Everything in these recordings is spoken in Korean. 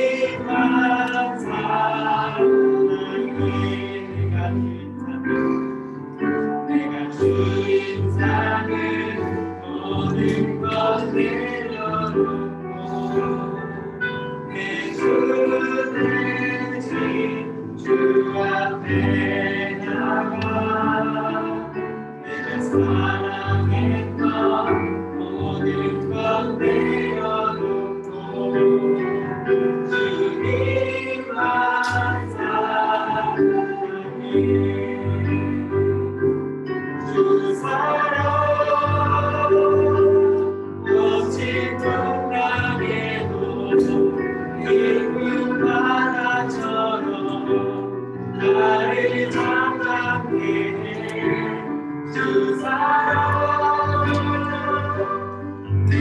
주님만 사랑해 내가 주님 사는 모든 것 내려놓고 내 주는 주 앞에 나가 내가 사랑했던 모든 것 내려놓고 주님만 사랑해 주 사랑 멋진 풍랑에도 깊은 바다처럼 나를 잠잠케 해 주 사랑 내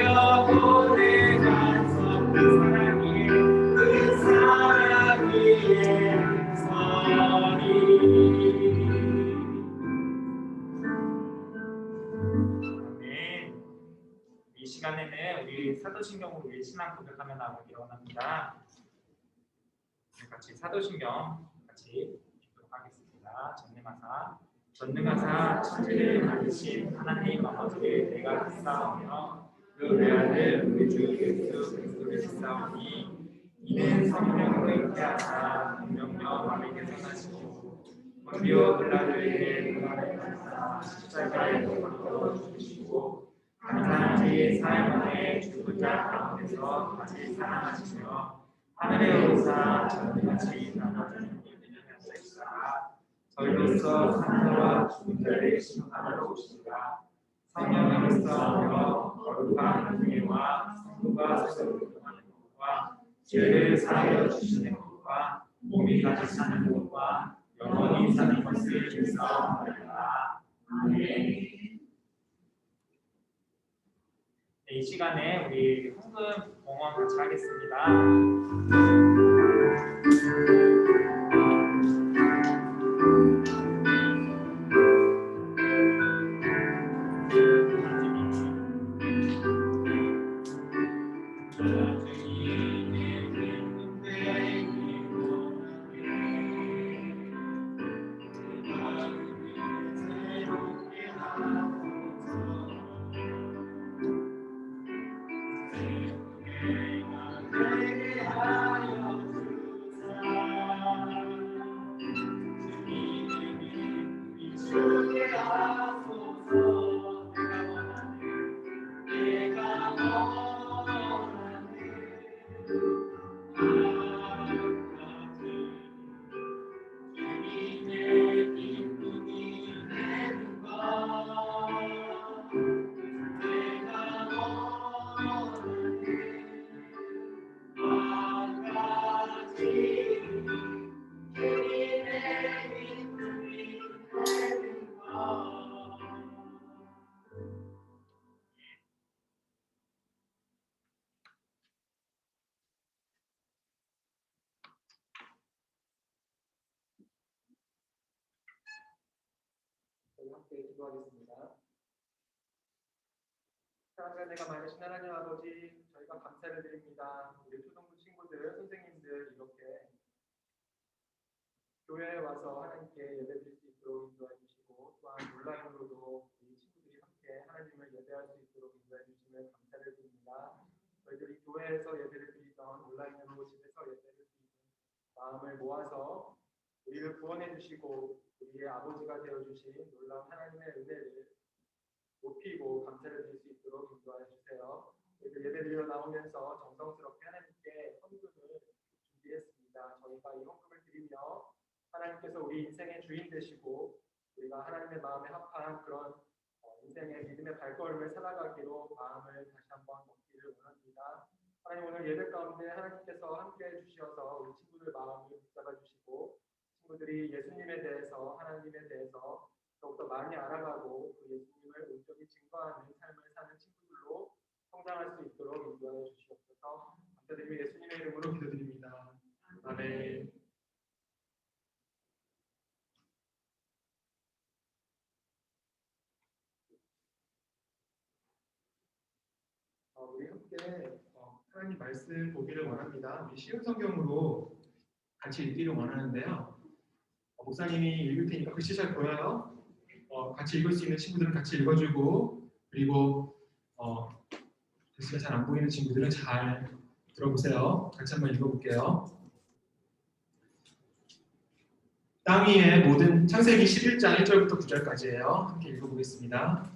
영혼의 간섭 그 사랑이 그 사랑 위에 서리. 이 시간에는 우리 사도신경으로 우리 신앙 고백하며 나가기 원합니다. 같이 사도신경 같이 읽도록 하겠습니다. 전능하사 천지를 만드신 하나님 아버지를 내가 믿사오며 그 외아들 우리 주 예수 그리스도를 믿사오니 이는 성령으로 잉태하사 공명력 마리에게서 나시고 본디오 빌라도에게 고난을 받으사 십자가에 못 박혀 죽으시고 감사한 지 사흘 만에 죽은 자 가운데서 다시 살아나시며 하늘에 오르사 전능하신 아버지는 하시사 저희로서 산자와 죽은 자를 심판하러 오시리라. 성령을 믿사오며 거룩한 은혜와 성부가 서로 교통하는 것과 죄를 사하여 주시는 것과 몸이 다시 사는 것과 영원히 사는 것을 믿사옵나이다. 아멘. 이 시간에 우리 헌금 봉헌 같이 하겠습니다. 함께 기도하겠습니다. 사랑하는 내가 많으신 하나님 아버지, 저희가 감사를 드립니다. 우리 초등부 친구들, 선생님들 이렇게 교회에 와서 하나님께 예배드릴 수 있도록 인도해 주시고 또한 온라인으로도 우리 친구들이 함께 하나님을 예배할 수 있도록 인도해 주시면 감사를 드립니다. 저희들이 교회에서 예배를 드리던 온라인으로 집에서 예배를 드리는 마음을 모아서 우리를 구원해 주시고 우리의 아버지가 되어주신 놀라운 하나님의 은혜를 높이고 감사를 드릴 수 있도록 인도하여 주세요. 저희들 예배드리러 나오면서 정성스럽게 하나님께 헌금을 준비했습니다. 저희가 이 헌금을 드리며 하나님께서 우리 인생의 주인 되시고 우리가 하나님의 마음에 합한 그런 인생의 믿음의 발걸음을 살아가기로 마음을 다시 한번 먹기를 원합니다. 하나님 오늘 예배 가운데 하나님께서 함께해 주셔서 우리 친구들 마음을 붙잡아 주시고 친구들이 예수님에 대해서 하나님에 대해서 더욱더 많이 알아가고 그 예수님을 온전히 증거하는 삶을 사는 친구들로 성장할 수 있도록 인도하여 주시옵소서. 감사드리며 예수님의 이름으로 기도드립니다. 아멘. 함께 하나님 말씀 보기를 원합니다. 우리 쉬운 성경으로 같이 읽기를 원하는데요. 목사님이 읽을 테니까 글씨 잘 보여요? 같이 읽을 수 있는 친구들은 같이 읽어주고, 그리고 글씨가 잘 안 보이는 친구들은 잘 들어보세요. 같이 한번 읽어볼게요. 땅 위의 모든 창세기 11장 1절부터 9절까지예요. 함께 읽어보겠습니다.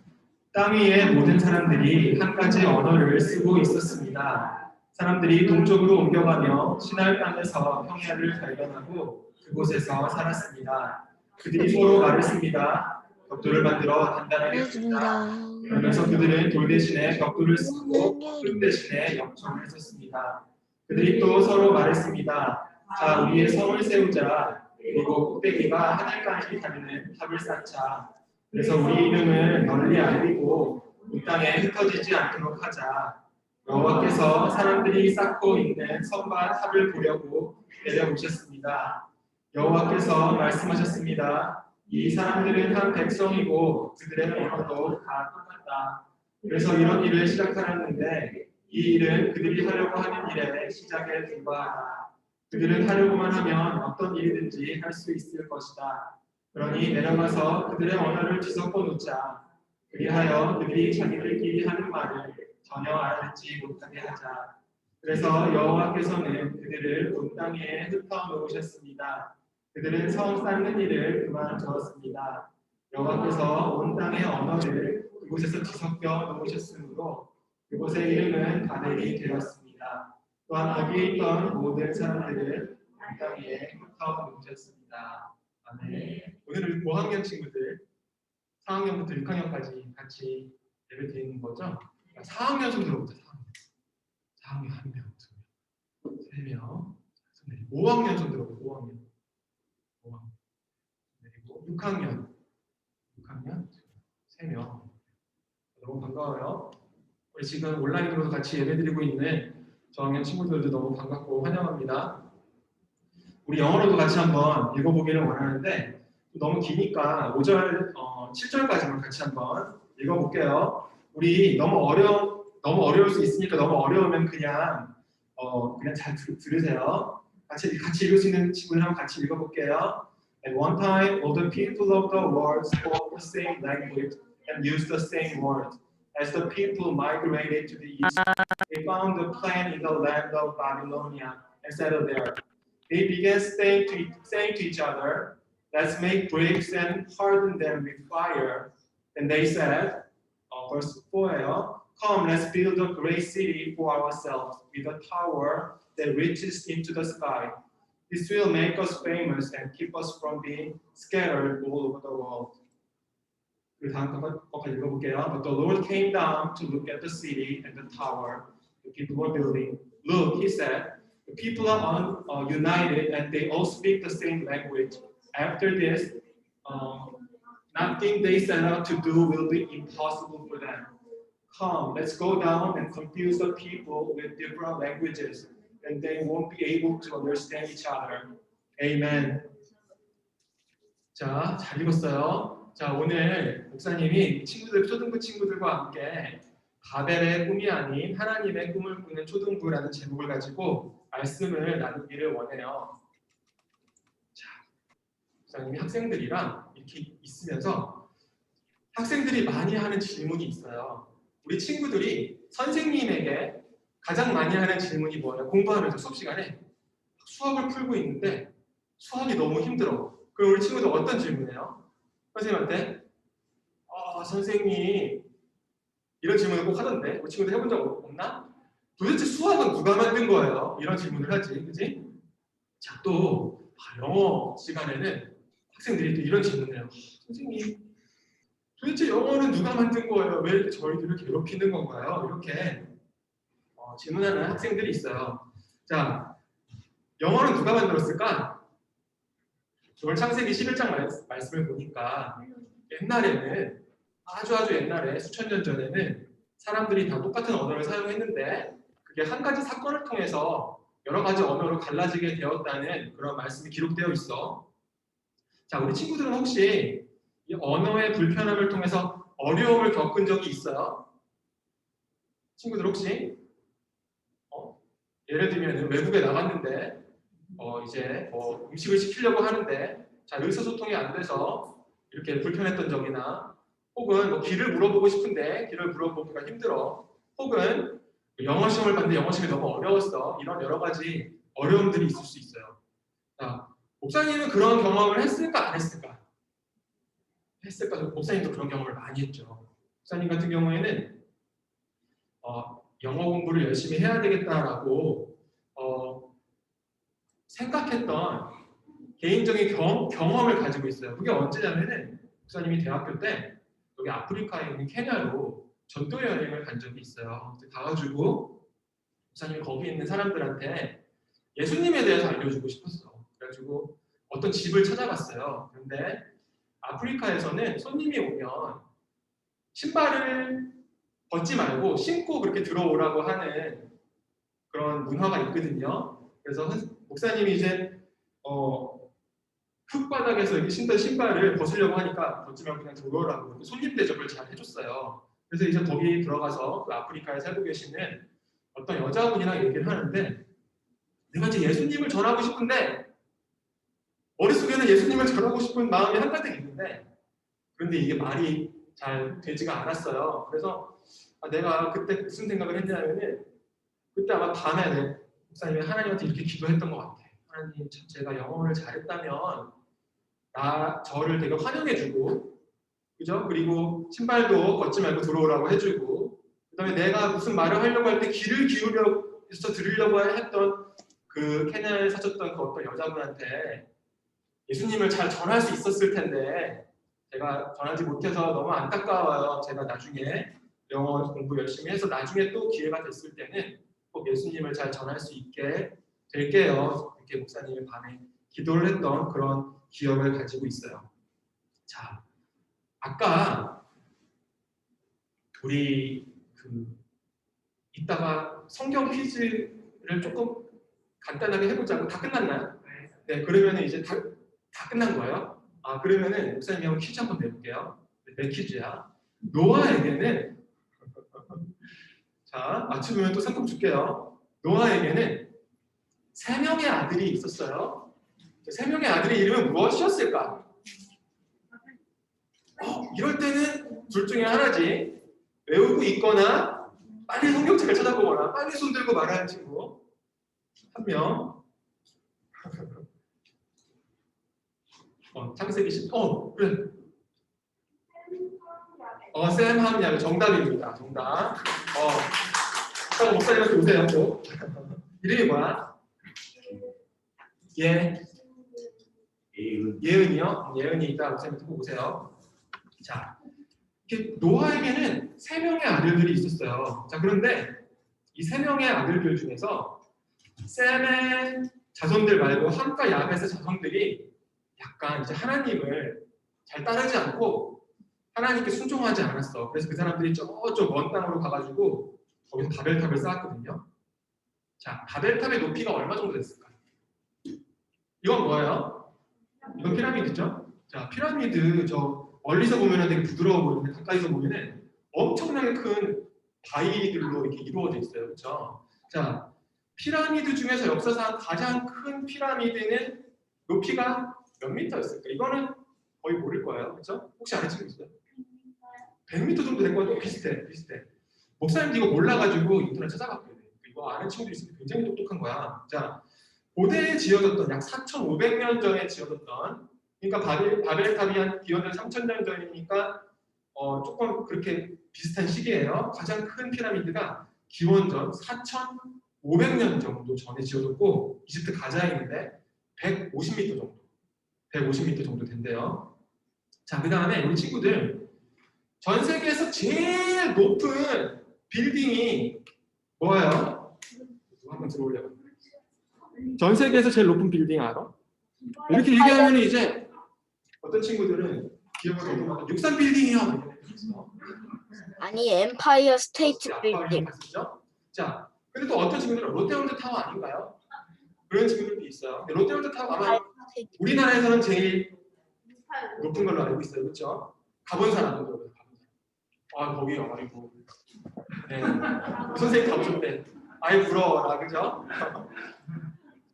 땅 위의 모든 사람들이 한 가지 언어를 쓰고 있었습니다. 사람들이 동쪽으로 옮겨가며 시날 땅에서 평야를 발견하고 그곳에서 살았습니다. 그들이 서로 말을 씁니다. 벽돌을 만들어 단단하게 했습니다. 그러면서 그들은 돌 대신에 벽돌을 쓰고 흙 대신에 역청을 썼습니다. 그들이 또 서로 말했습니다. 자, 우리의 성을 세우자. 그리고 꼭대기가 하늘까지 닿는 탑을 쌓자. 그래서 우리 이름을 널리 알리고 이 땅에 흩어지지 않도록 하자. 여호와께서 사람들이 쌓고 있는 성과 탑을 보려고 내려오셨습니다. 여호와께서 말씀하셨습니다. 이 사람들은 한 백성이고 그들의 언어도 다 똑같다. 그래서 이런 일을 시작하였는데 이 일은 그들이 하려고 하는 일의 시작에 불과하다. 그들은 하려고만 하면 어떤 일이든지 할 수 있을 것이다. 그러니 내려가서 그들의 언어를 뒤섞어 놓자. 그리하여 그들이 자기들끼리 하는 말을 전혀 알아듣지 못하게 하자. 그래서 여호와께서는 그들을 온 땅에 흩어 놓으셨습니다. 그들은 성 쌓는 일을 그만두었습니다. 여호와께서 온 땅의 언어를 그곳에서 뒤섞여 놓으셨으므로 그곳의 이름은 바벨이 되었습니다. 또한 거기에 있던 모든 사람들을 온 땅에 흩어 놓으셨습니다. 아멘. 오늘은 5학년 친구들 4학년부터 6학년까지 같이 예배 드리는 거죠. 4학년 손 들어보자. 4학년 1명, 2명, 3명, 5학년 손 들어보자. 5학년 그리고 6학년 3명. 너무 반가워요. 우리 지금 온라인으로도 같이 예배드리고 있는 저학년 친구들도 너무 반갑고 환영합니다. 우리 영어로도 같이 한번 읽어보기를 원하는데 너무 기니까 5절, 7절까지만 같이 한번 읽어볼게요. 우리 너무 어려울 수 있으니까 너무 어려우면 그냥 잘 들으세요. 같이 읽을 수 있는 친구들 한번 같이 읽어볼게요. At one time, all the people of the world spoke the same language and used the same words. As the people migrated to the east, they found a plain in the land of Babylonia and settled there. They began saying to each other, "Let's make bricks and harden them with fire." Then they said, verse 4, "Come, let's build a great city for ourselves with a tower that reaches into the sky. This will make us famous and keep us from being scattered all over the world." 그 다음 것까지 읽어볼게요. But the Lord came down to look at the city and the tower the people were building. Look, he said, the people are united and they all speak the same language. After this, nothing they set out to do will be impossible for them. Come, let's go down and confuse the people with different languages, and they won't be able to understand each other. Amen. 자, 잘 읽었어요. 자, 오늘 목사님이 초등부 친구들과 함께 바벨의 꿈이 아닌 하나님의 꿈을 꾸는 초등부라는 제목을 가지고 말씀을 나누기를 원해요. 자, 목사님이 학생들이랑 이렇게 있으면서 학생들이 많이 하는 질문이 있어요. 우리 친구들이 선생님에게 가장 많이 하는 질문이 뭐예요? 공부하면서 수업 시간에 수학을 풀고 있는데 수학이 너무 힘들어. 그럼 우리 친구들 어떤 질문이에요? 선생님한테 선생님 이런 질문을 꼭 하던데 우리 친구들 해본 적 없나? 도대체 수학은 누가 만든 거예요? 이런 질문을 하지, 그지? 자, 또 영어 시간에는 학생들이 또 이런 질문을 해요. 선생님, 도대체 영어는 누가 만든 거예요? 왜 이렇게 저희들을 괴롭히는 건가요? 이렇게 질문하는 학생들이 있어요. 자, 영어는 누가 만들었을까? 오늘 창세기 11장 말씀을 보니까 옛날에는 아주 옛날에 수천 년 전에는 사람들이 다 똑같은 언어를 사용했는데 그게 한 가지 사건을 통해서 여러 가지 언어로 갈라지게 되었다는 그런 말씀이 기록되어 있어. 자, 우리 친구들은 혹시 이 언어의 불편함을 통해서 어려움을 겪은 적이 있어요? 친구들 혹시 예를 들면 외국에 나갔는데 이제 음식을 시키려고 하는데 잘 의사소통이 안 돼서 이렇게 불편했던 적이나 혹은 길을 물어보고 싶은데 길을 물어보기가 힘들어 혹은 영어 시험을 봤는데 영어 시험이 너무 어려웠어 이런 여러 가지 어려움들이 있을 수 있어요. 자, 목사님은 그런 경험을 했을까 안 했을까? 했을까? 목사님도 그런 경험을 많이 했죠. 목사님 같은 경우에는 영어 공부를 열심히 해야 되겠다라고 생각했던 개인적인 경험을 가지고 있어요. 그게 언제냐면은 목사님이 대학교 때 여기 아프리카에 있는 케냐로 전도 여행을 간 적이 있어요. 가가지고 목사님이 거기 있는 사람들한테 예수님에 대해서 알려주고 싶었어. 그래가지고 어떤 집을 찾아갔어요. 그런데 아프리카에서는 손님이 오면 신발을 벗지 말고 신고 그렇게 들어오라고 하는 그런 문화가 있거든요. 그래서 목사님이 이제 흙바닥에서 이렇게 신던 신발을 벗으려고 하니까 벗지 말고 그냥 들어오라고 손님 대접을 잘 해줬어요. 그래서 이제 거기 들어가서 그 아프리카에 살고 계시는 어떤 여자분이랑 얘기를 하는데 내가 이제 예수님을 전하고 싶은데 머릿속에는 예수님을 전하고 싶은 마음이 한가득 있는데 그런데 이게 말이 잘 되지가 않았어요. 그래서 내가 그때 무슨 생각을 했냐면은 그때 아마 밤에 목사님이 하나님한테 이렇게 기도했던 것 같아. 하나님, 제가 영어를 잘했다면 저를 되게 환영해주고, 그죠? 그리고 신발도 벗지 말고 들어오라고 해주고, 그다음에 내가 무슨 말을 하려고 할 때 귀를 기울여서 들으려고 했던 그 케냐에 사셨던 그 어떤 여자분한테 예수님을 잘 전할 수 있었을 텐데 제가 전하지 못해서 너무 안타까워요. 제가 나중에 영어 공부 열심히 해서 나중에 또 기회가 됐을 때는 꼭 예수님을 잘 전할 수 있게 될게요. 이렇게 목사님이 밤에 기도를 했던 그런 기억을 가지고 있어요. 자, 아까 우리 이따가 성경 퀴즈를 조금 간단하게 해보자고. 다 끝났나요? 네, 그러면 이제 다 끝난 거예요? 그러면은 목사님이 한번 퀴즈 한번 내볼게요. 내 퀴즈야. 노아에게는 자, 맞추면 또 상품 줄게요. 노아에게는 3명의 아들이 있었어요. 3명의 아들의 이름은 무엇이었을까? 이럴 때는 둘 중에 하나지. 외우고 있거나 빨리 성경책을 찾아보거나 빨리 손들고 말하는 친구 한 명. 창세기 10. 그래. 샘함 야벳 정답입니다. 정답. 잠깐 목사님한테 오세요. 또. 이름이 뭐야? 예은이요? 예은이 이따 목사님한테 꼭 오세요. 자, 노아에게는 3명의 아들들이 있었어요. 자, 그런데 이 3명의 아들들 중에서 셈의 자손들 말고 함과 야벳의 자손들이 약간 이제 하나님을 잘 따르지 않고 하나님께 순종하지 않았어. 그래서 그 사람들이 저쪽 먼 땅으로 가가지고 거기서 바벨탑을 쌓았거든요. 자, 바벨탑의 높이가 얼마 정도 됐을까? 이건 뭐예요? 이건 피라미드죠? 자, 피라미드 멀리서 보면 되게 부드러워 보이는데 가까이서 보면 엄청나게 큰 바위들로 이렇게 이루어져 있어요. 그렇죠? 자, 피라미드 중에서 역사상 가장 큰 피라미드는 높이가 몇 미터였을까? 이거는 거의 모를 거예요. 그렇죠? 혹시 아는 친구 있어요? 100m 정도 될 거예요. 비슷해. 목사님도 이거 몰라가지고 인터넷 찾아봤거든요. 이거 아는 친구도 있으면 굉장히 똑똑한 거야. 자, 고대에 지어졌던 약 4,500년 전에 지어졌던 그러니까 바벨탑이 한 기원전 3,000년 전이니까 조금 그렇게 비슷한 시기예요. 가장 큰 피라미드가 기원전 4,500년 정도 전에 지어졌고 이집트 가자에 있는데 150m 정도 150m 정도 된대요. 자, 그 다음에 우리 친구들 전 세계에서 제일 높은 빌딩이 뭐예요? 한번 들어올려봐. 전 세계에서 제일 높은 빌딩 알아? 이렇게 얘기하면 이제 어떤 친구들은 기억을 더듬어 63 빌딩이요. 아니 엠파이어 스테이트 빌딩. 자, 근데 또 어떤 친구들은 롯데월드 타워 아닌가요? 그런 친구들도 있어요. 롯데월드 타워 아마 우리나라에서는 제일 높은 걸로 알고 있어요. 그렇죠? 가본 사람들 거기 와가지고 네. 선생님 가보셨대. 아예 부러워라, 그죠?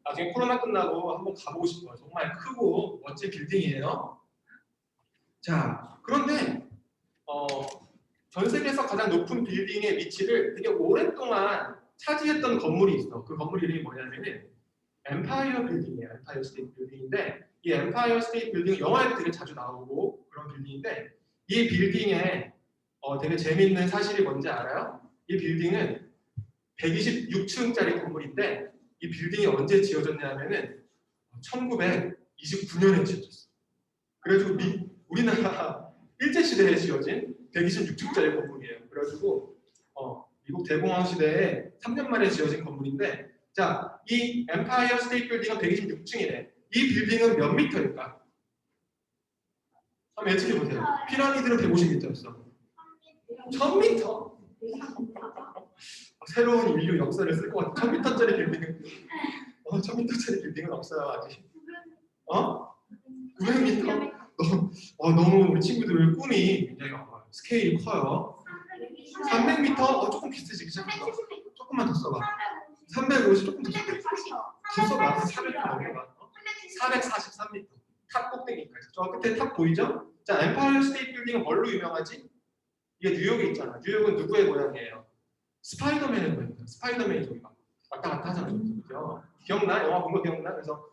나중에 코로나 끝나고 한번 가보고 싶어요. 정말 크고 멋진 빌딩이에요. 자, 그런데 전 세계에서 가장 높은 빌딩의 위치를 되게 오랫동안 차지했던 건물이 있어. 그 건물 이름이 뭐냐면은 엠파이어 빌딩이에요. 엠파이어 스테이트 빌딩인데 이 엠파이어 스테이트 빌딩 영화에도 되게 자주 나오고 그런 빌딩인데 이 빌딩에 되게 재미있는 사실이 뭔지 알아요? 이 빌딩은 126층짜리 건물인데 이 빌딩이 언제 지어졌냐면은 1929년에 지어졌어. 그래가지고 우리나라 일제시대에 지어진 126층짜리 건물이에요. 그래가지고 미국 대공황 시대에 3년 만에 지어진 건물인데 자, 이 엠파이어 스테이트 빌딩은 126층이래. 이 빌딩은 몇 미터일까? 한번 예측해 보세요. 피라미드는 150m였어. 1000m? 새로운 인류 역사를 쓸 것 같아. 1000m짜리 빌딩은 1000m짜리 빌딩은 없어요 아직. 900m? 너무 우리 친구들 꿈이 굉장히 스케일이 커요. 300m? 조금 비슷해지기 시작했어. 조금만 더 써봐. 350 조금 더 써봐. 더 써봐. 400 넘겨봐. 443m. 탑 꼭대기까지. 저 끝에 탑 보이죠? 자, 엠파이어 스테이트 빌딩은 뭘로 유명하지? 이게 뉴욕에 있잖아. 뉴욕은 누구의 고향이에요? 스파이더맨의 고향이에요. 스파이더맨이 저기 막 왔다 갔다 하잖아요. 그죠? 기억나? 영화 본 거 기억나? 그래서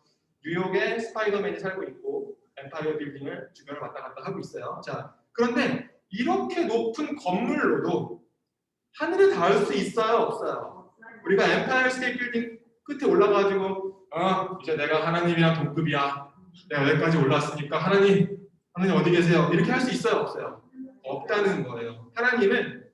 뉴욕에 스파이더맨이 살고 있고 엠파이어 빌딩을 주변을 왔다 갔다 하고 있어요. 자, 그런데 이렇게 높은 건물로도 하늘에 닿을 수 있어요? 없어요? 우리가 엠파이어 스테이트 빌딩 끝에 올라가가지고 이제 내가 하나님이랑 동급이야. 내가 여기까지 올랐으니까 하나님 어디 계세요? 이렇게 할 수 있어요? 없어요? 없다는 거예요. 하나님은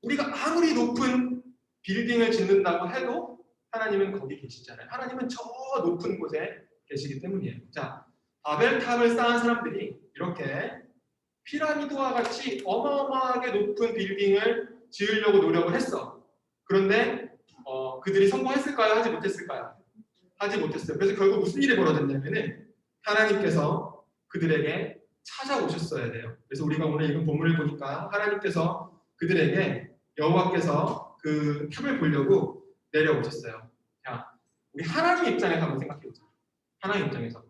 우리가 아무리 높은 빌딩을 짓는다고 해도 하나님은 거기 계시잖아요. 하나님은 저 높은 곳에 계시기 때문이에요. 자, 바벨탑을 쌓은 사람들이 이렇게 피라미드와 같이 어마어마하게 높은 빌딩을 지으려고 노력을 했어. 그런데 그들이 성공했을까요? 하지 못했을까요? 하지 못했어요. 그래서 결국 무슨 일이 벌어졌냐면은 하나님께서 그들에게 찾아오셨어야 돼요. 그래서 우리가 오늘 읽은 본문을 보니까 하나님께서 그들에게 여호와께서 그 탑을 보려고 내려오셨어요. 자, 우리 하나님 입장에서 한번 생각해보자. 하나님 입장에서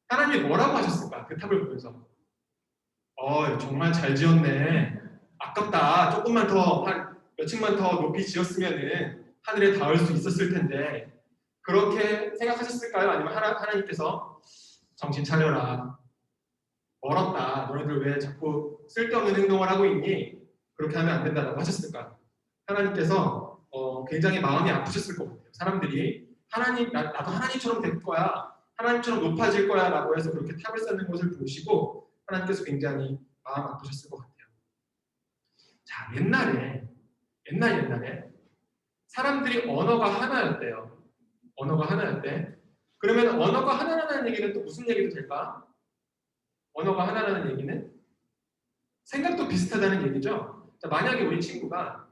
하나님이 뭐라고 하셨을까? 그 탑을 보면서 정말 잘 지었네. 아깝다. 조금만 더 한 몇 층만 더 높이 지었으면은 하늘에 닿을 수 있었을 텐데 그렇게 생각하셨을까요? 아니면 하나님께서 정신 차려라. 멀었다. 너네들 왜 자꾸 쓸데없는 행동을 하고 있니? 그렇게 하면 안 된다라고 하셨을까? 하나님께서 굉장히 마음이 아프셨을 것 같아요. 사람들이 나도 하나님처럼 될 거야. 하나님처럼 높아질 거야 라고 해서 그렇게 탑을 쌓는 것을 보시고 하나님께서 굉장히 마음 아프셨을 것 같아요. 자, 옛날에 사람들이 언어가 하나였대요. 언어가 하나였대. 그러면 언어가 하나라는 얘기는 또 무슨 얘기도 될까? 언어가 하나라는 얘기는 생각도 비슷하다는 얘기죠. 자, 만약에 우리 친구가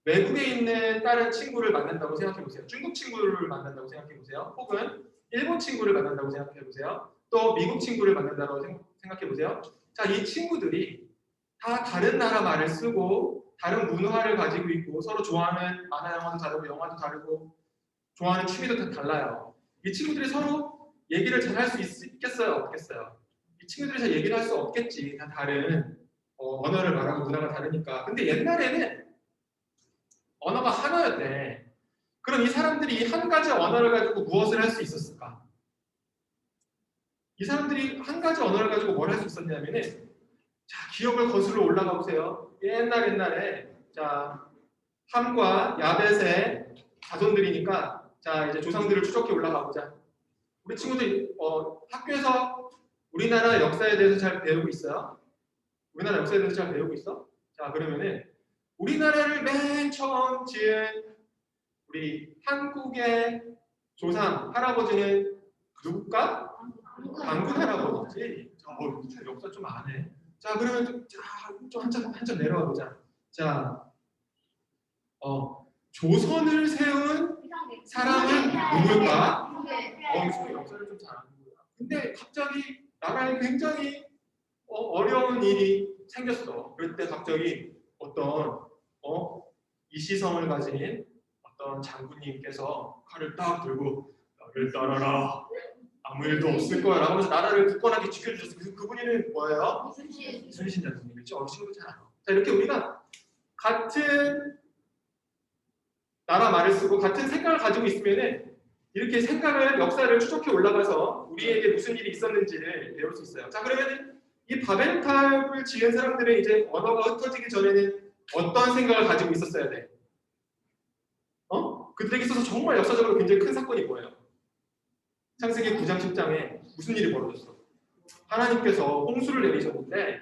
외국에 있는 다른 친구를 만난다고 생각해 보세요. 중국 친구를 만난다고 생각해 보세요. 혹은 일본 친구를 만난다고 생각해 보세요. 또 미국 친구를 만난다고 생각해 보세요. 자, 이 친구들이 다 다른 나라 말을 쓰고 다른 문화를 가지고 있고 서로 좋아하는 만화 영화도 다르고 영화도 다르고 좋아하는 취미도 다 달라요. 이 친구들이 서로 얘기를 잘 할 수 있겠어요? 없겠어요? 이 친구들이 잘 얘기를 할 수 없겠지. 다 다른 언어를 말하고 문화가 다르니까. 근데 옛날에는 언어가 하나였대. 그럼 이 사람들이 이 한 가지 언어를 가지고 무엇을 할 수 있었을까? 이 사람들이 한 가지 언어를 가지고 뭘 할 수 있었냐면은 자, 기억을 거슬러 올라가 보세요. 옛날에 자, 함과 야벳의 자손들이니까 자, 이제 조상들을 추적해 올라가 보자. 우리 친구들 학교에서 우리나라 역사에 대해서 잘 배우고 있어요? 우리나라 역사에 대해서 잘 배우고 있어? 자, 그러면은 우리나라를 맨 처음 지은 우리 한국의 조상 할아버지는 누굴까? 당군 할아버지지. 역사 좀 아네. 자, 그러면 좀 한참 내려와 보자. 자, 조선을 세운 사람은 누굴까? 역사를 좀 잘 아는 거야. 근데 갑자기 나라에 굉장히 어려운 일이 생겼어. 그럴 때 갑자기 어떤 이 시성을 가진 어떤 장군님께서 칼을 딱 들고 나를 따라라. 아무 일도 없을 거야 라고 하면서 나라를 굳건하게 지켜주셨어요. 그분이 뭐예요? 이순신 장군님이죠. 어느 친구도 잘 알아. 자, 이렇게 우리가 같은 나라 말을 쓰고 같은 생각을 가지고 있으면은 이렇게 생각을 역사를 추적해 올라가서 우리에게 무슨 일이 있었는지를 배울 수 있어요. 자, 그러면은 이 바벨탑을 지은 사람들은 이제 언어가 흩어지기 전에는 어떤 생각을 가지고 있었어야 돼? 그들에게 있어서 정말 역사적으로 굉장히 큰 사건이 뭐예요? 창세기 9장 10장에 무슨 일이 벌어졌어? 하나님께서 홍수를 내리셨는데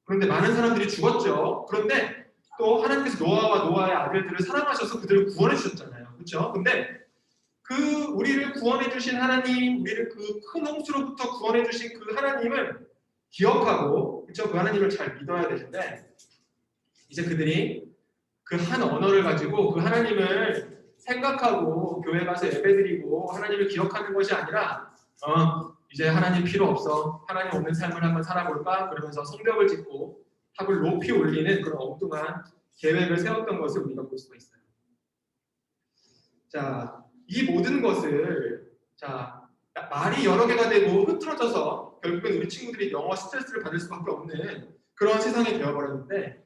그런데 많은 사람들이 죽었죠. 그런데 또 하나님께서 노아와 노아의 아들들을 사랑하셔서 그들을 구원해 주셨잖아요. 그렇죠? 근데 그 우리를 구원해 주신 하나님, 우리를 그 큰 홍수로부터 구원해 주신 그 하나님을 기억하고 그렇죠? 그 하나님을 잘 믿어야 되는데 이제 그들이 그 한 언어를 가지고 그 하나님을 생각하고 교회 가서 예배드리고 하나님을 기억하는 것이 아니라 이제 하나님 필요 없어. 하나님 없는 삶을 한번 살아볼까? 그러면서 성벽을 짓고 탑을 높이 올리는 그런 엉뚱한 계획을 세웠던 것을 우리가 볼 수가 있어요. 자, 이 모든 것을 말이 여러 개가 되고 흐트러져서 결국엔 우리 친구들이 영어 스트레스를 받을 수밖에 없는 그런 세상이 되어버렸는데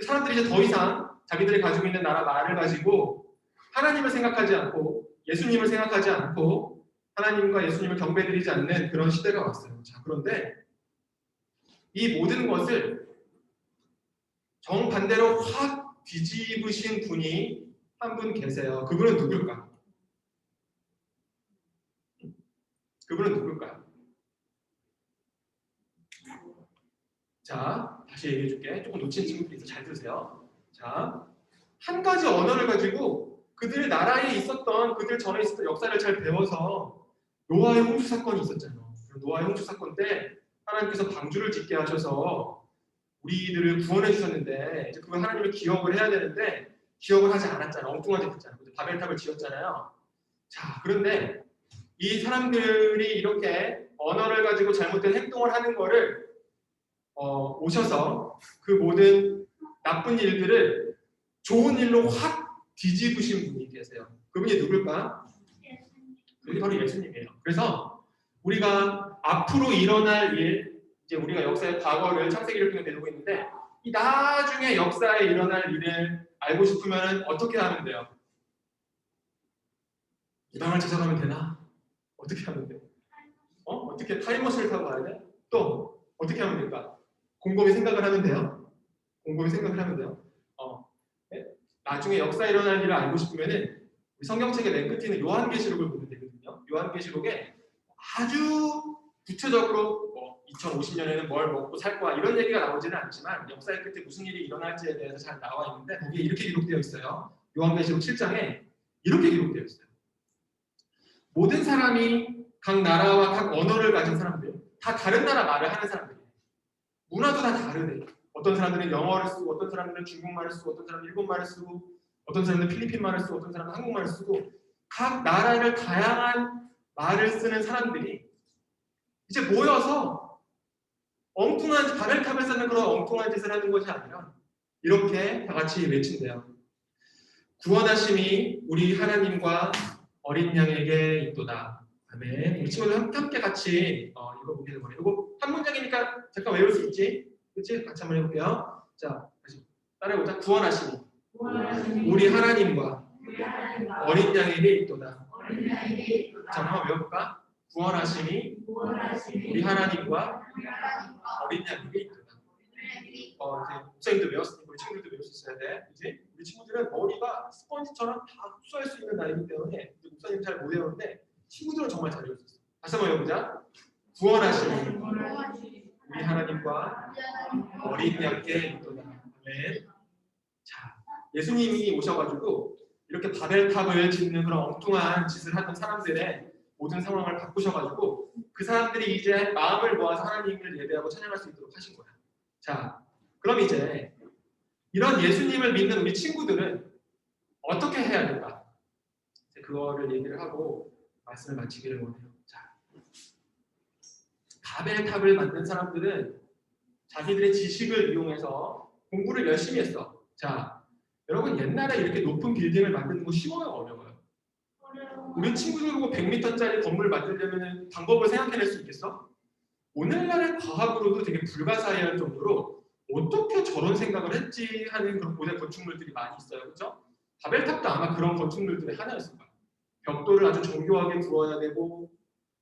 사람들이 이제 더 이상 자기들이 가지고 있는 나라 말을 가지고 하나님을 생각하지 않고 예수님을 생각하지 않고 하나님과 예수님을 경배드리지 않는 그런 시대가 왔어요. 자, 그런데 이 모든 것을 정반대로 확 뒤집으신 분이 한 분 계세요. 그분은 누굴까? 그분은 누굴까요? 자, 다시 얘기해 줄게. 조금 놓친 친구들이 있어. 잘 들으세요. 자, 한 가지 언어를 가지고 그들 나라에 있었던 그들 전에 있었던 역사를 잘 배워서 노아의 홍수 사건이 있었잖아요. 노아의 홍수 사건 때 하나님께서 방주를 짓게 하셔서 우리들을 구원해 주셨는데 이제 그 하나님을 기억을 해야 되는데 기억을 하지 않았잖아요. 엉뚱한 짓 했잖아요. 바벨탑을 지었잖아요. 자, 그런데 이 사람들이 이렇게 언어를 가지고 잘못된 행동을 하는 거를 오셔서 그 모든 나쁜 일들을 좋은 일로 확 뒤집으신 분이 계세요. 그분이 누굴까? 그게 바로 예수님이에요. 그래서 우리가 앞으로 일어날 일, 이제 우리가 역사의 과거를 창세기를 통해 배우고 있는데 이 나중에 역사에 일어날 일을 알고 싶으면 어떻게 하면 돼요? 무당을 찾아가면 되나? 어떻게 하면 돼? 어떻게 타임머신을 타고 가야 돼? 또 어떻게 하면 될까? 곰곰이 생각을 하면 돼요. 곰곰이 생각을 하면 돼요. 네? 나중에 역사에 일어날 일을 알고 싶으면은 우리 성경책의 맨 끝에 있는 요한계시록을 보면 되거든요. 요한계시록에 아주 구체적으로 2050년에는 뭘 먹고 살 거야 이런 얘기가 나오지는 않지만 역사의 끝에 무슨 일이 일어날지에 대해서 잘 나와 있는데 거기에 이렇게 기록되어 있어요. 요한계시록 7장에 이렇게 기록되어 있어요. 모든 사람이 각 나라와 각 언어를 가진 사람들, 다 다른 나라 말을 하는 사람들이에요. 문화도 다 다르네. 어떤 사람들은 영어를 쓰고, 어떤 사람들은 중국말을 쓰고, 어떤 사람은 일본말을 쓰고, 어떤 사람들은 필리핀말을 쓰고, 어떤 사람은 한국말을 쓰고, 각 나라를 다양한 말을 쓰는 사람들이 이제 모여서 엉뚱한 바벨탑에 쓰는 그런 엉뚱한 짓을 하는 것이 아니라 이렇게 다 같이 외친대요. 구원하심이 우리 하나님과 어린 양에게 있도다. 아멘. 우리 친구들 함께 같이 읽어보게 거예요. 이거 한 문장이니까 잠깐 외울 수 있지? 그렇지? 같이 한번 해볼게요. 자, 다시 따라해보자. 구원하심이 우리 하나님과 어린 양에게 있도다. 자, 한번 외워볼까? 구원하심이 우리 하나님과 어린 양에게 있도다. 이제 목사님도 외웠으니까 우리 친구들도 외울 수 있어야 돼. 이제 우리 친구들은 머리가 스펀지처럼 다 흡수할 수 있는 나이기 때문에 목사님 잘 못 외우는데 친구들은 정말 잘 외울 수 있어. 다시 한번 외워보자. 구원하심이 우리 하나님과 어린 양께 있도다. 아멘. 자, 예수님이 오셔가지고 이렇게 바벨탑을 짓는 그런 엉뚱한 짓을 하던 사람들의 모든 상황을 바꾸셔가지고 그 사람들이 이제 마음을 모아서 하나님을 예배하고 찬양할 수 있도록 하신 거야. 자, 그럼 이제 이런 예수님을 믿는 우리 친구들은 어떻게 해야 될까? 이제 그거를 얘기를 하고 말씀을 마치기를 원해요. 자, 바벨탑을 만든 사람들은 자기들의 지식을 이용해서 공부를 열심히 했어. 자, 여러분 옛날에 이렇게 높은 빌딩을 만드는 거 쉬워요, 어려워요? 우리 친구들 보고 100m짜리 건물 만들려면 방법을 생각해낼 수 있겠어? 오늘날의 과학으로도 되게 불가사의할 정도로 어떻게 저런 생각을 했지 하는 그런 고대 건축물들이 많이 있어요, 그렇죠? 바벨탑도 아마 그런 건축물들의 하나였을 거예요. 벽돌을 아주 정교하게 구워야 되고,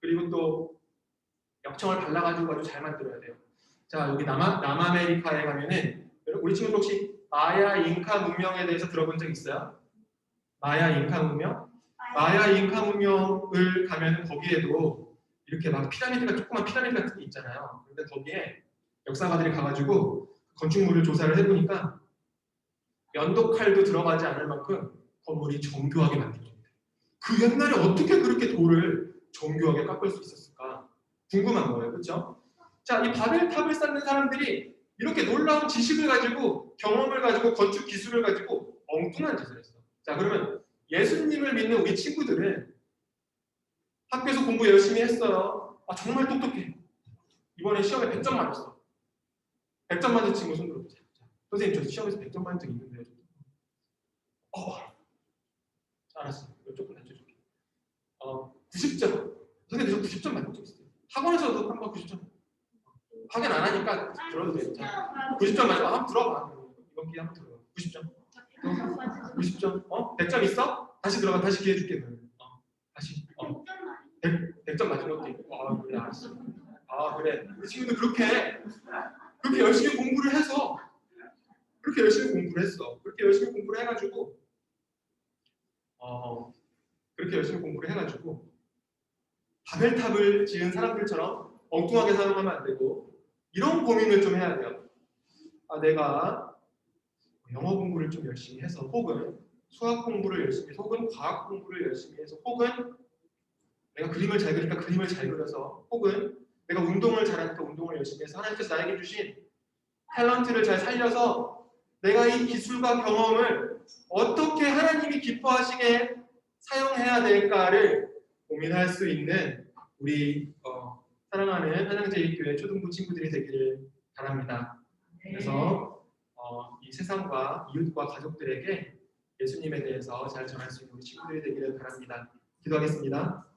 그리고 또 역청을 발라가지고 아주 잘 만들어야 돼요. 자, 여기 남아메리카에 가면은 우리 친구들 혹시 마야 잉카 문명에 대해서 들어본 적 있어요? 마야 잉카 문명? 마야 잉카 문명을 가면은 거기에도 이렇게 막 피라미드가 조그만 피라미드 같은 게 있잖아요. 근데 거기에 역사가들이 가가지고 건축물을 조사를 해보니까 면도칼도 들어가지 않을 만큼 건물이 정교하게 만들어집니다. 그 옛날에 어떻게 그렇게 돌을 정교하게 깎을 수 있었을까? 궁금한 거예요, 그렇죠? 자, 이 바벨탑을 쌓는 사람들이 이렇게 놀라운 지식을 가지고 경험을 가지고 건축 기술을 가지고 엉뚱한 짓을 했어. 자, 그러면 예수님을 믿는 우리 친구들은 학교에서 공부 열심히 했어요. 아, 정말 똑똑해. 이번에 시험에 100점 맞았어. 100점 맞은 친구 손 들어보세요. 선생님, 저 시험에서 100점 맞은 적 있는데요. 알았어. 조금 낮춰줄게. 90점. 선생님, 저 90점 맞은 적 있어요. 학원에서도 한번 90점. 확인 안 하니까 들어도 돼요. 90점 맞으면 한번 들어봐. 이번 기회에 한번 들어봐. 90점. 90점. 100점 있어? 다시 들어가. 다시 기회 줄게. 다시. 100점 맞은 것도 있고. 그래, 알았어. 그래. 우리 친구들 그렇게 열심히 공부를 해서 그렇게 열심히 공부를 했어. 그렇게 열심히 공부를 해가지고 바벨탑을 지은 사람들처럼 엉뚱하게 사용하면 안 되고 이런 고민을 좀 해야 돼요. 내가 영어 공부를 좀 열심히 해서 혹은 수학 공부를 열심히 해서 혹은 과학 공부를 열심히 해서 혹은 내가 그림을 잘 그리니까 그림을 잘 그려서 혹은 내가 운동을 잘하니까 운동을 열심히 해서 하나님께서 나에게 주신 탤런트를 잘 살려서 내가 이 기술과 경험을 어떻게 하나님이 기뻐하시게 사용해야 될까를 고민할 수 있는 우리 사랑하는 한양제일교회 초등부 친구들이 되기를 바랍니다. 그래서 이 세상과 이웃과 가족들에게 예수님에 대해서 잘 전할 수 있는 우리 친구들이 되기를 바랍니다. 기도하겠습니다.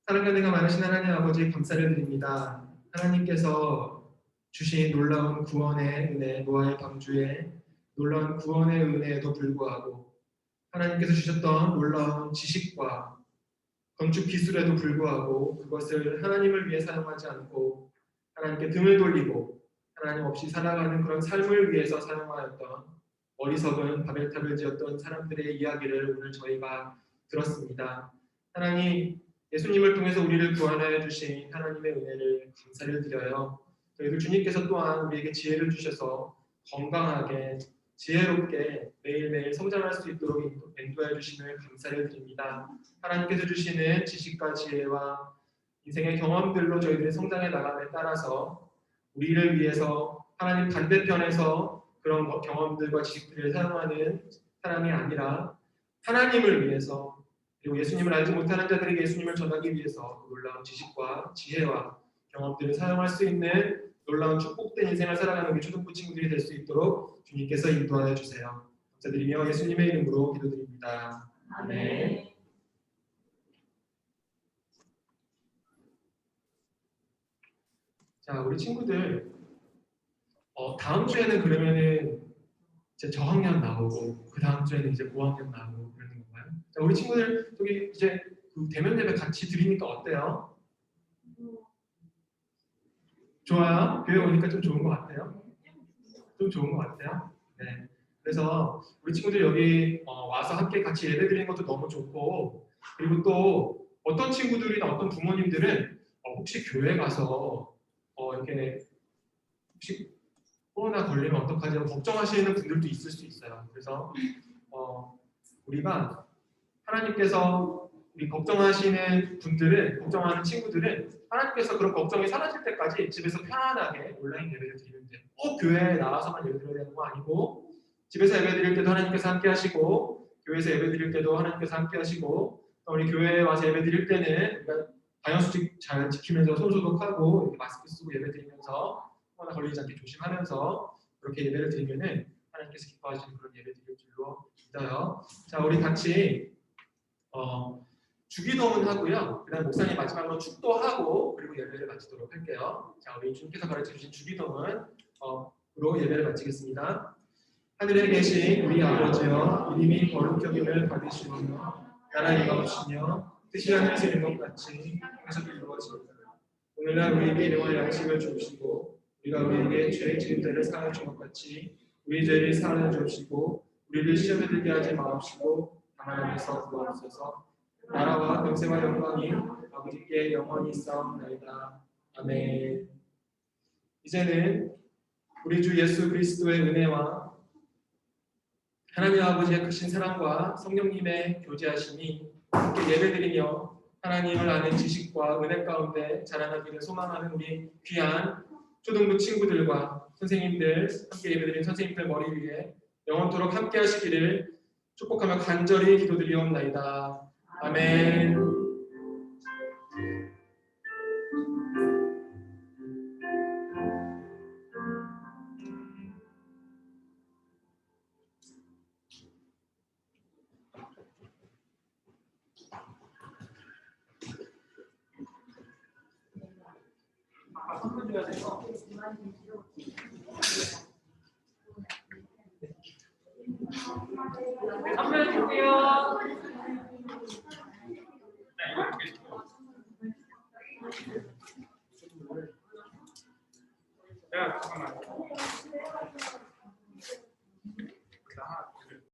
사랑과 은혜가 많으신 하나님 아버지 감사를 드립니다. 하나님께서 주신 놀라운 구원의 은혜, 노아의 방주에 놀라운 구원의 은혜에도 불구하고 하나님께서 주셨던 놀라운 지식과 건축 기술에도 불구하고 그것을 하나님을 위해 사용하지 않고 하나님께 등을 돌리고 하나님 없이 살아가는 그런 삶을 위해서 사용하였던 어리석은 바벨탑을 지었던 사람들의 이야기를 오늘 저희가 들었습니다. 하나님, 예수님을 통해서 우리를 구원하여 주신 하나님의 은혜를 감사를 드려요. 저희들 주님께서 또한 우리에게 지혜를 주셔서 건강하게 지혜롭게 매일매일 성장할 수 있도록 인도해 주심을 감사를 드립니다. 하나님께서 주시는 지식과 지혜와 인생의 경험들로 저희들이 성장해 나감에 따라서 우리를 위해서 하나님 반대편에서 그런 경험들과 지식들을 사용하는 사람이 아니라 하나님을 위해서 그리고 예수님을 알지 못하는 자들에게 예수님을 전하기 위해서 놀라운 지식과 지혜와 경험들을 사용할 수 있는 놀라운 축복된 인생을 살아가는 우리 초등부 친구들이 될 수 있도록 주님께서 인도하여 주세요. 감사드리며 예수님의 이름으로 기도드립니다. 아멘. 자, 우리 친구들 다음 주에는 그러면은 이제 저학년 나오고 그 다음 주에는 이제 고학년 나오고 그러는 건가요? 자, 우리 친구들 저기 이제 그 대면 예배 같이 드리니까 어때요? 좋아요? 교회 오니까 좀 좋은 것 같아요? 좀 좋은 것 같아요? 네. 그래서 우리 친구들 여기 와서 함께 같이 예배 드리는 것도 너무 좋고 그리고 또 어떤 친구들이나 어떤 부모님들은 혹시 교회 가서 이렇게 혹시 코로나 걸리면 어떡하지 걱정하시는 분들도 있을 수 있어요. 그래서 우리가 하나님께서 우리 걱정하시는 분들은 걱정하는 친구들은 하나님께서 그런 걱정이 사라질 때까지 집에서 편안하게 온라인 예배를 드리면 돼요. 꼭 교회에 나와서만 예배 드려야 되는 거 아니고 집에서 예배 드릴 때도 하나님께서 함께 하시고 교회에서 예배 드릴 때도 하나님께서 함께 하시고 또 우리 교회에 와서 예배 드릴 때는 우리가 방역수칙 잘 지키면서 손 소독하고 이렇게 마스크 쓰고 예배 드리면서 코로나 걸리지 않게 조심하면서 그렇게 예배를 드리면은 하나님께서 기뻐하시는 그런 예배 드릴 줄로 믿어요. 자, 우리 같이 주기도문 하고요. 그다음 목사님 마지막으로 축도하고 그리고 예배를 마치도록 할게요. 자, 우리 주님께서 가르쳐 주신 주기도문으로 예배를 마치겠습니다. 하늘에 계신 우리 아버지여, 이름이 거룩히 여김을 받으시오며 나라 임하옵시며 뜻이 하늘에서 이룬 것 같이 땅에서도 이루어지이다. 오늘날 우리에게 일용할 양식을 주시고 우리가 우리에게 죄의 지은 때를 사하여 준 것 같이 우리 죄를 사하여 주시고 우리를 시험에 들게 하지 마옵시고 다만 하늘에서 구하옵소서. 나라와 권세와 영광이 아버지께 영원히 있사옵나이다. 아멘. 이제는 우리 주 예수 그리스도의 은혜와 하나님 아버지의 크신 사랑과 성령님의 교제하심이 함께 예배드리며 하나님을 아는 지식과 은혜 가운데 자라나기를 소망하는 우리 귀한 초등부 친구들과 선생님들, 함께 예배드린 선생님들 머리 위에 영원토록 함께 하시기를 축복하며 간절히 기도드리옵나이다. 아멘. 선물 줘야 돼요. 선물 줄게요.